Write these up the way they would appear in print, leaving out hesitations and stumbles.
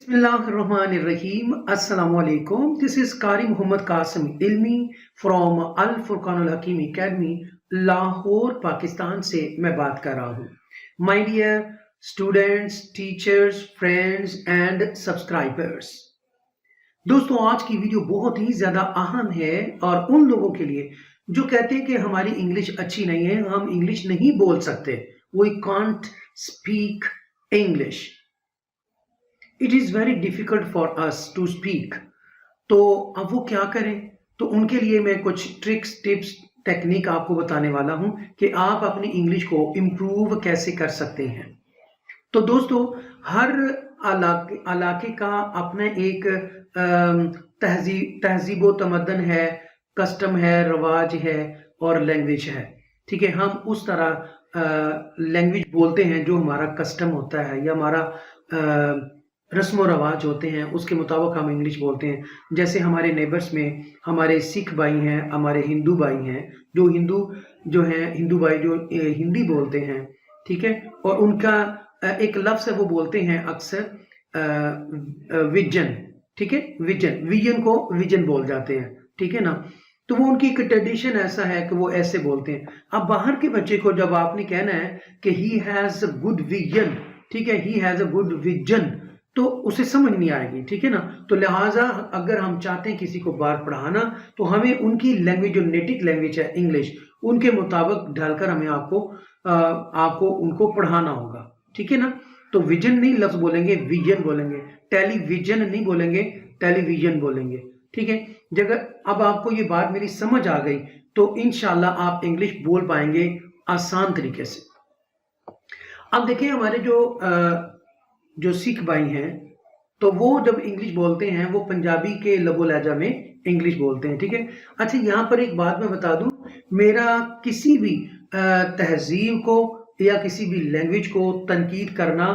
Bismillahirrahmanirrahim. Assalamu alaikum. This is Qari Muhammad Qasim Ilmi from Al Furqan Al Hakim Academy, Lahore Pakistan से मैं बात कर रहा हूँ. My dear students, teachers, friends and subscribers. दोस्तों, आज की वीडियो बहुत ही ज़्यादा अहम है और उन लोगों के लिए जो कहते हैं कि हमारी इंग्लिश अच्छी नहीं है, हम इंग्लिश नहीं बोल सकते. We can't speak English. It is very difficult for us to speak. तो अब वो क्या करें? तो उनके लिए मैं कुछ ट्रिक्स, टिप्स, टेक्निक आपको बताने वाला हूं कि आप अपनी इंग्लिश को इम्प्रूव कैसे कर सकते हैं. तो दोस्तों, हर इलाके का अपना एक तहजीब व तमद्दन है, कस्टम है, रवाज है और लैंग्वेज है. ठीक है, हम उस तरह लैंग्वेज बोलते हैं जो हमारा कस्टम होता है या हमारा रस्म व रवाज होते हैं, उसके मुताबिक हम इंग्लिश बोलते हैं. जैसे हमारे नेबर्स में हमारे सिख भाई हैं, हमारे हिंदू भाई हैं, जो हिंदू भाई जो हिंदी बोलते हैं. ठीक है, और उनका एक लफ्ज़ है, वो बोलते हैं अक्सर विजन. ठीक है, विजन को विजन बोल जाते हैं. ठीक है ना, तो वो उनकी एक ट्रेडिशन ऐसा है कि वो ऐसे बोलते हैं. अब बाहर के बच्चे को जब आपने कहना है कि he has a good vision, ठीक है, he has a good vision, तो उसे समझ नहीं आएगी. ठीक है ना, तो लिहाजा अगर हम चाहते हैं किसी को बार पढ़ाना, तो हमें उनकी लैंग्वेज, जो नेटिव लैंग्वेज है इंग्लिश, उनके मुताबिक ढलकर हमें आपको उनको पढ़ाना होगा. ठीक है ना, तो विजन नहीं लफ्ज़ बोलेंगे, विजन बोलेंगे. टेलीविजन नहीं बोलेंगे, टेलीविजन बोलेंगे. ठीक है, जगह अब आपको ये बात मेरी समझ आ गई तो इंशाल्लाह आप इंग्लिश बोल पाएंगे आसान तरीके से. अब देखिए, हमारे जो सिख भाई हैं, तो वो जब इंग्लिश बोलते हैं वो पंजाबी के लबो लहजा में इंग्लिश बोलते हैं. ठीक है, अच्छा, यहाँ पर एक बात मैं बता दूं, मेरा किसी भी तहजीब को या किसी भी लैंग्वेज को तनकीद करना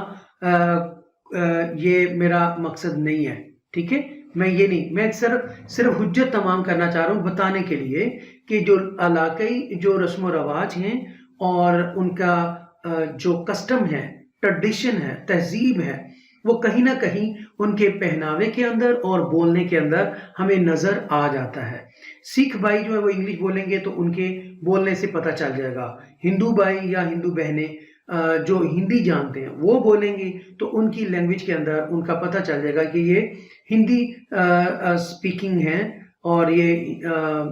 ये मेरा मकसद नहीं है. ठीक है, मैं सिर्फ हुज्जत तमाम करना चाह रहा हूँ, बताने के लिए कि जो इलाकाई जो रस्म व रवाज हैं और उनका जो कस्टम है, ट्रेडिशन है, तहजीब है, वो कहीं ना कहीं उनके पहनावे के अंदर और बोलने के अंदर हमें नज़र आ जाता है. सिख भाई जो है वो इंग्लिश बोलेंगे तो उनके बोलने से पता चल जाएगा. हिंदू भाई या हिंदू बहनें जो हिंदी जानते हैं वो बोलेंगी तो उनकी लैंग्वेज के अंदर उनका पता चल जाएगा कि ये हिंदी स्पीकिंग हैं और ये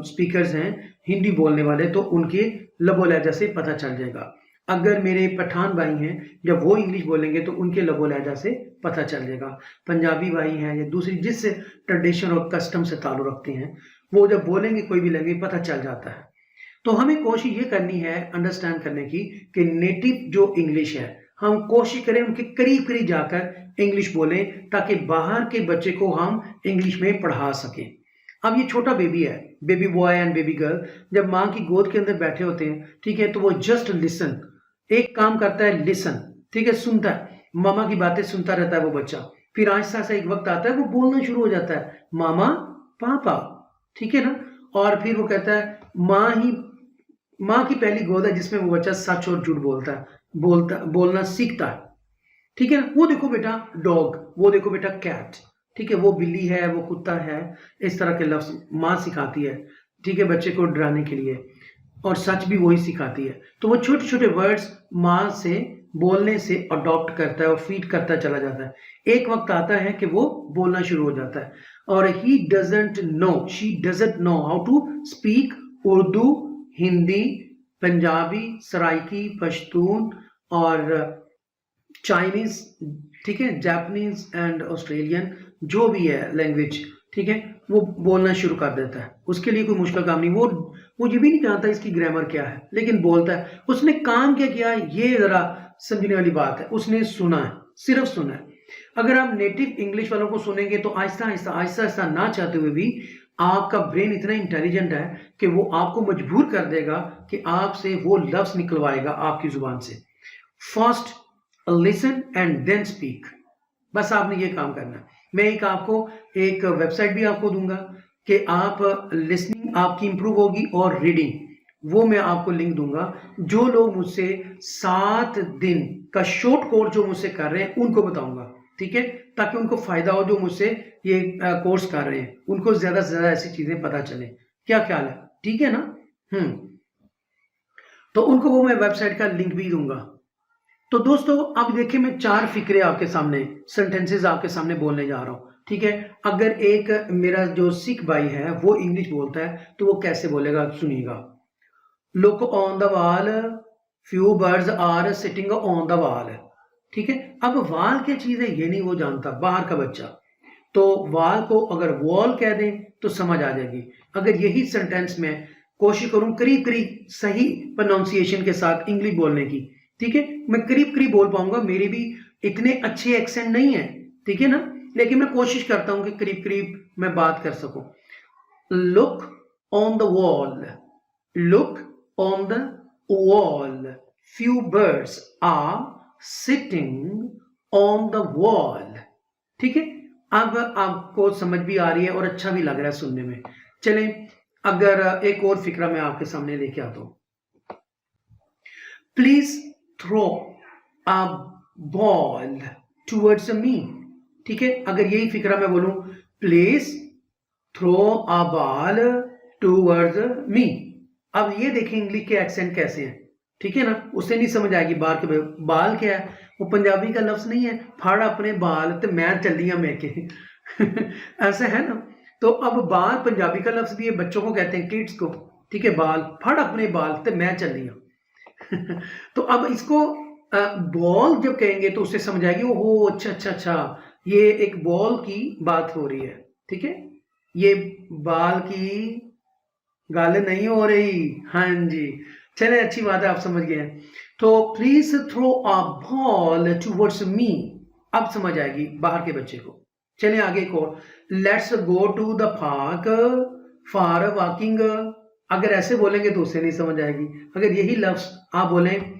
स्पीकर्स हैं हिंदी बोलने वाले, तो उनके लबो लहजा से पता चल जाएगा. अगर मेरे पठान भाई हैं, जब वो इंग्लिश बोलेंगे तो उनके लबो लहजा से पता चल जाएगा. पंजाबी भाई हैं या दूसरी जिस ट्रेडिशन और कस्टम से ताल्लुक़ रखते हैं, वो जब बोलेंगे कोई भी लैंग्वेज पता चल जाता है. तो हमें कोशिश ये करनी है अंडरस्टैंड करने की कि नेटिव जो इंग्लिश है, हम कोशिश करें उनके करीब करीब जाकर इंग्लिश बोलें ताकि बाहर के बच्चे को हम इंग्लिश में पढ़ा सकें. अब ये छोटा बेबी है, baby boy and baby girl, जब माँ की गोद के अंदर बैठे होते हैं, ठीक है, तो वो जस्ट लिसन, एक काम करता है, लिसन. ठीक है, सुनता है, मामा की बातें सुनता रहता है वो बच्चा. फिर आहिस्ता आहिस्ता एक वक्त आता है वो बोलना शुरू हो जाता है, मामा, पापा. ठीक है ना, और फिर वो कहता है माँ की पहली गोद है जिसमें वो बच्चा सच और झूठ बोलना सीखता है. ठीक है ना, वो देखो बेटा डॉग, वो देखो बेटा कैट. ठीक है, वो बिल्ली है, वो कुत्ता है, इस तरह के लफ्ज़ माँ सिखाती है. ठीक है, बच्चे को डराने के लिए, और सच भी वही सिखाती है. तो वो छोटे छोटे वर्ड्स माँ से बोलने से अडॉप्ट करता है और फीड करता चला जाता है. एक वक्त आता है कि वो बोलना शुरू हो जाता है और she doesn't know how to speak Urdu, Hindi, Punjabi, Saraiki, Pashtun और चाइनीज. ठीक है, जापानीज एंड ऑस्ट्रेलियन, जो भी है लैंग्वेज, ठीक है, वो बोलना शुरू कर देता है. उसके लिए कोई मुश्किल काम नहीं. वो ये भी नहीं जानता इसकी ग्रामर क्या है, लेकिन बोलता है. उसने काम क्या किया है, ये जरा समझने वाली बात है. उसने सुना है, सिर्फ सुना है. अगर आप नेटिव इंग्लिश वालों को सुनेंगे तो आहिस्ता आहिस्ता ना चाहते हुए भी आपका ब्रेन इतना इंटेलिजेंट है कि वो आपको मजबूर कर देगा कि आपसे वो लफ्ज निकलवाएगा आपकी जुबान से. First listen and then speak. बस आपने ये काम करना है. मैं एक वेबसाइट भी आपको दूंगा कि आप लिसनिंग आपकी इंप्रूव होगी और रीडिंग, वो मैं आपको लिंक दूंगा. जो लोग मुझसे 7 दिन का शॉर्ट कोर्स जो मुझसे कर रहे हैं उनको बताऊंगा. ठीक है, ताकि उनको फायदा हो जो मुझसे ये कोर्स कर रहे हैं, उनको ज्यादा से ज्यादा ऐसी चीजें पता चले। क्या ख्याल है? ठीक है ना? तो उनको वो मैं वेबसाइट का लिंक भी दूंगा। तो दोस्तों अब देखिए, मैं 4 फिक्रे आपके सामने, सेंटेंसेस आपके सामने बोलने जा रहा हूँ, ठीक है। अगर एक मेरा जो सिख भाई है वो इंग्लिश बोलता है तो वो कैसे बोलेगा, सुनिएगा। Look on the wall, few birds are sitting on the wall. ठीक है, अब वॉल क्या चीज है ये नहीं वो जानता, बाहर का बच्चा। तो वॉल को अगर वॉल कह दें तो समझ आ जाएगी। अगर यही सेंटेंस में कोशिश करूं करीब करीब सही प्रोनाउंसिएशन के साथ इंग्लिश बोलने की, ठीक है, मैं करीब करीब बोल पाऊंगा, मेरी भी इतने अच्छे एक्सेंट नहीं है, ठीक है ना, लेकिन मैं कोशिश करता हूं कि करीब करीब मैं बात कर सकूं। Look on the wall, look on the wall, few birds are sitting on the wall. ठीक है, अब आपको समझ भी आ रही है और अच्छा भी लग रहा है सुनने में। चलें, अगर एक और फिक्रा मैं आपके सामने लेके आता हूं। Please throw a ball towards me. ठीक है, अगर यही फिक्रा मैं बोलूं, please throw a ball towards me. अब ये देखें इंग्लिश के एक्सेंट कैसे हैं, ठीक है ना, उसे नहीं समझ आएगी। बाल के बाल क्या है, वो पंजाबी का लफ्ज नहीं है, फाड़ अपने बाल ते मैं चलिया मैं के ऐसा है ना। तो अब बाल पंजाबी का लफ्ज भी है, बच्चों को कहते हैं, किड्स को, ठीक है, बाल फाड़ अपने बाल ते मैं चलिया तो अब इसको बॉल जब कहेंगे तो उसे समझ आएगी, ओहो अच्छा अच्छा अच्छा, ये एक बॉल की बात हो रही है, ठीक है, ये बाल की गाल नहीं हो रही। हाँ जी, चले अच्छी बात है, आप समझ गए हैं। तो please throw a ball towards me, अब समझ आएगी बाहर के बच्चे को। चलिए आगे एक और, let's go to the park for walking. अगर ऐसे बोलेंगे तो उसे नहीं समझ आएगी। अगर यही लफ्ज आप बोलें,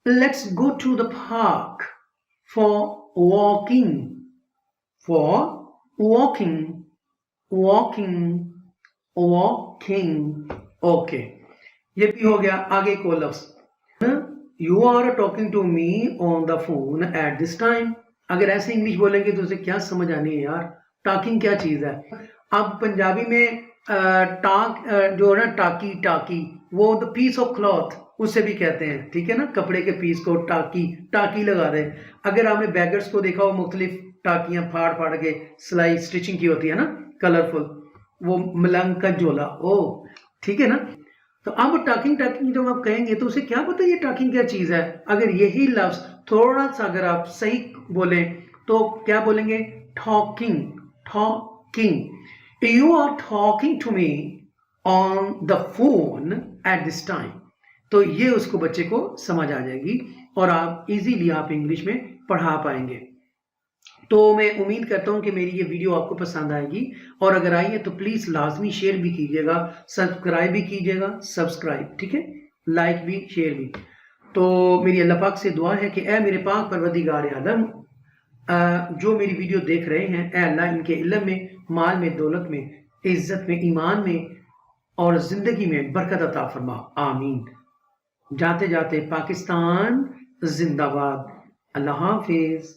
let's go to the park for walking, for walking, walking, walking, okay, ये भी हो गया। आगे को लफ्ज, you are talking to me on the phone at this time. अगर ऐसे इंग्लिश बोलेंगे तो उसे क्या समझ आनी है यार, टॉकिंग क्या चीज है। अब पंजाबी में टाक जो है ना, टाकी, टाकी, वो द पीस ऑफ क्लॉथ उससे भी कहते हैं, ठीक है ना, कपड़े के पीस को टाकी, टाकी लगा दे। अगर आपने बैगर्स को देखा हो, मुख्तलिफ टाकियां फाड़ फाड़ के सिलाई स्टिचिंग की होती है ना, कलरफुल, वो मलंग का झोला, ओ ठीक है ना। तो अब टॉकिंग, टॉकिंग जब आप कहेंगे तो उसे क्या पता ये टॉकिंग क्या चीज है। अगर यही लफ्ज थोड़ा सा अगर आप सही बोलें तो क्या बोलेंगे, talking, talking, you are talking to me on the phone at this time. तो ये उसको बच्चे को समझ आ जाएगी और आप इजीली आप इंग्लिश में पढ़ा पाएंगे। तो मैं उम्मीद करता हूं कि मेरी ये वीडियो आपको पसंद आएगी, और अगर आई है तो प्लीज लाजमी शेयर भी कीजिएगा, सब्सक्राइब भी कीजिएगा, सब्सक्राइब, ठीक है, लाइक भी, शेयर भी। तो मेरी अल्लाह पाक से दुआ है कि ए मेरे पाक परवरदिगार आलम, जो मेरी वीडियो देख रहे हैं, ए अल्लाह इनके इल्म में, माल में, दौलत में, इज्जत में, ईमान में और जिंदगी में बरकत अता फरमा, आमीन। जाते जाते पाकिस्तान जिंदाबाद। अल्लाह हाफिज।